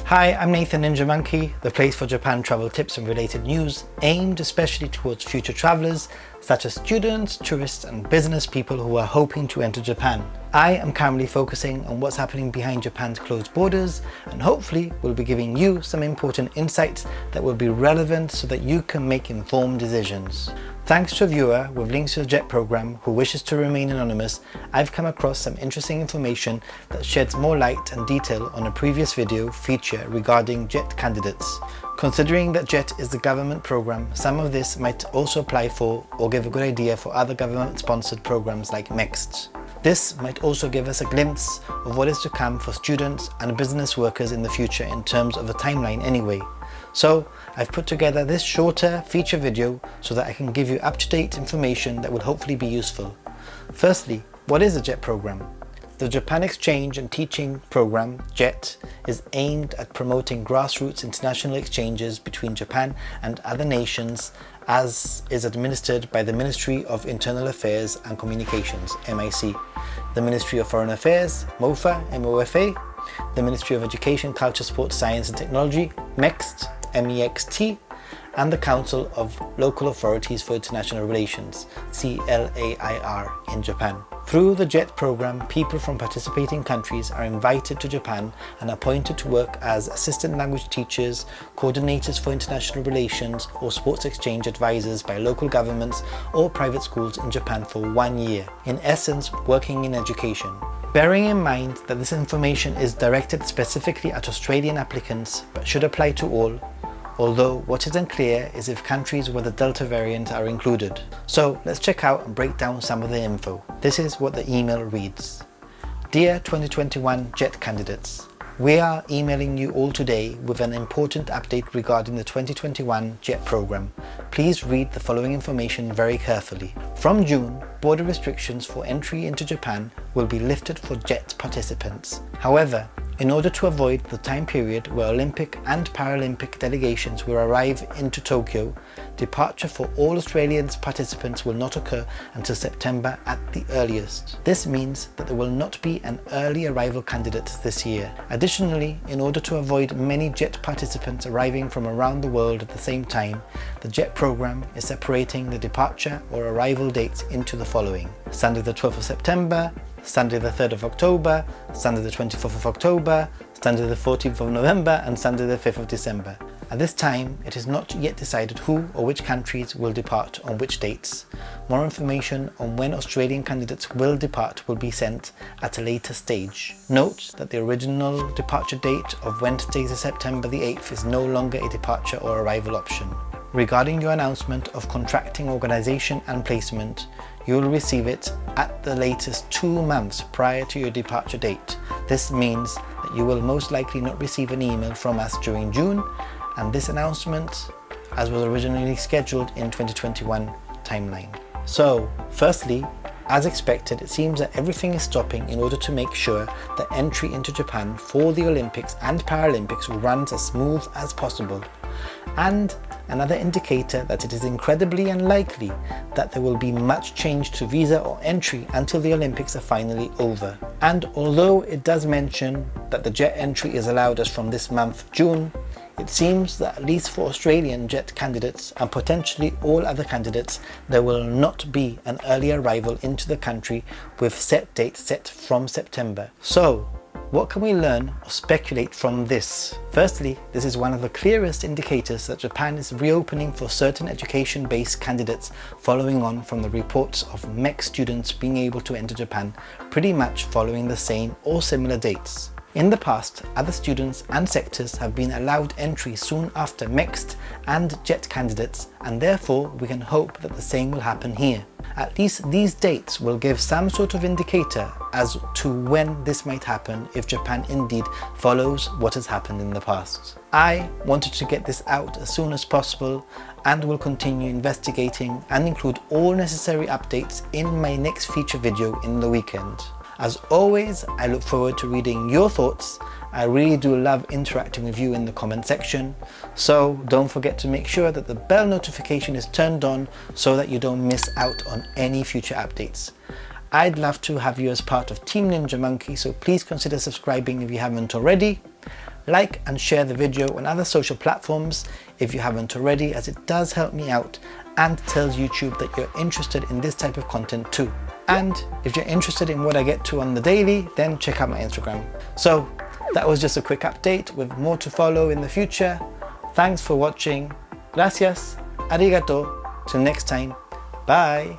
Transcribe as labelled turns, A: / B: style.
A: Hi, I'm Nathan Ninjamonkey, the place for Japan travel tips and related news, aimed especially towards future travelers such as students, tourists and business people who are hoping to enter Japan. I am currently focusing on what's happening behind Japan's closed borders, and hopefully will be giving you some important insights that will be relevant so that you can make informed decisions. Thanks to a viewer with links to the JET program who wishes to remain anonymous, I've come across some interesting information that sheds more light and detail on a previous video feature regarding JET candidates. Considering that JET is the government program, some of this might also apply for or give a good idea for other government-sponsored programs like MEXT. This might also give us a glimpse of what is to come for students and business workers in the future in terms of a timeline anyway. So I've put together this shorter feature video so that I can give you up-to-date information that will hopefully be useful. Firstly, what is the JET program? The Japan Exchange and Teaching Program, JET, is aimed at promoting grassroots international exchanges between Japan and other nations, as is administered by the Ministry of Internal Affairs and Communications, MIC, the Ministry of Foreign Affairs, MOFA, MOFA, the Ministry of Education, Culture, Sport, Science and Technology, MEXT, MEXT, and the Council of Local Authorities for International Relations, CLAIR, in Japan. Through the JET program, people from participating countries are invited to Japan and appointed to work as assistant language teachers, coordinators for international relations, or sports exchange advisors by local governments or private schools in Japan for 1 year, in essence working in education. Bearing in mind that this information is directed specifically at Australian applicants but should apply to all, although what is unclear is if countries with the Delta variant are included. So let's check out and break down some of the info. This is what the email reads. Dear 2021 JET candidates, we are emailing you all today with an important update regarding the 2021 JET program. Please read the following information very carefully. From June, border restrictions for entry into Japan will be lifted for JET participants. However, in order to avoid the time period where Olympic and Paralympic delegations will arrive into Tokyo, departure for all Australian participants will not occur until September at the earliest. This means that there will not be an early arrival candidate this year. Additionally, in order to avoid many JET participants arriving from around the world at the same time, the JET program is separating the departure or arrival dates into the following: Sunday the 12th of September, Sunday the 3rd of October, Sunday the 24th of October, Sunday the 14th of November and Sunday the 5th of December. At this time, it is not yet decided who or which countries will depart on which dates. More information on when Australian candidates will depart will be sent at a later stage. Note that the original departure date of Wednesday, September the 8th is no longer a departure or arrival option. Regarding your announcement of contracting organisation and placement, you will receive it at the latest 2 months prior to your departure date. This means that you will most likely not receive an email from us during June and this announcement as was originally scheduled in 2021 timeline. So, firstly, as expected, it seems that everything is stopping in order to make sure that entry into Japan for the Olympics and Paralympics runs as smooth as possible. And another indicator that it is incredibly unlikely that there will be much change to visa or entry until the Olympics are finally over. And although it does mention that the JET entry is allowed as from this month, June, it seems that at least for Australian JET candidates and potentially all other candidates, there will not be an early arrival into the country with set dates set from September. So, what can we learn or speculate from this? Firstly, this is one of the clearest indicators that Japan is reopening for certain education-based candidates, following on from the reports of MEX students being able to enter Japan pretty much following the same or similar dates. In the past, other students and sectors have been allowed entry soon after MEXT and JET candidates, and therefore we can hope that the same will happen here. At least these dates will give some sort of indicator as to when this might happen if Japan indeed follows what has happened in the past. I wanted to get this out as soon as possible and will continue investigating and include all necessary updates in my next feature video in the weekend. As always, I look forward to reading your thoughts. I really do love interacting with you in the comment section, so don't forget to make sure that the bell notification is turned on so that you don't miss out on any future updates. I'd love to have you as part of Team Ninjamonkey, so please consider subscribing if you haven't already. Like and share the video on other social platforms if you haven't already, as it does help me out and tells YouTube that you're interested in this type of content too. And if you're interested in what I get to on the daily, then check out my Instagram. So that was just a quick update with more to follow in the future. Thanks for watching. Gracias. Arigato. Till next time. Bye.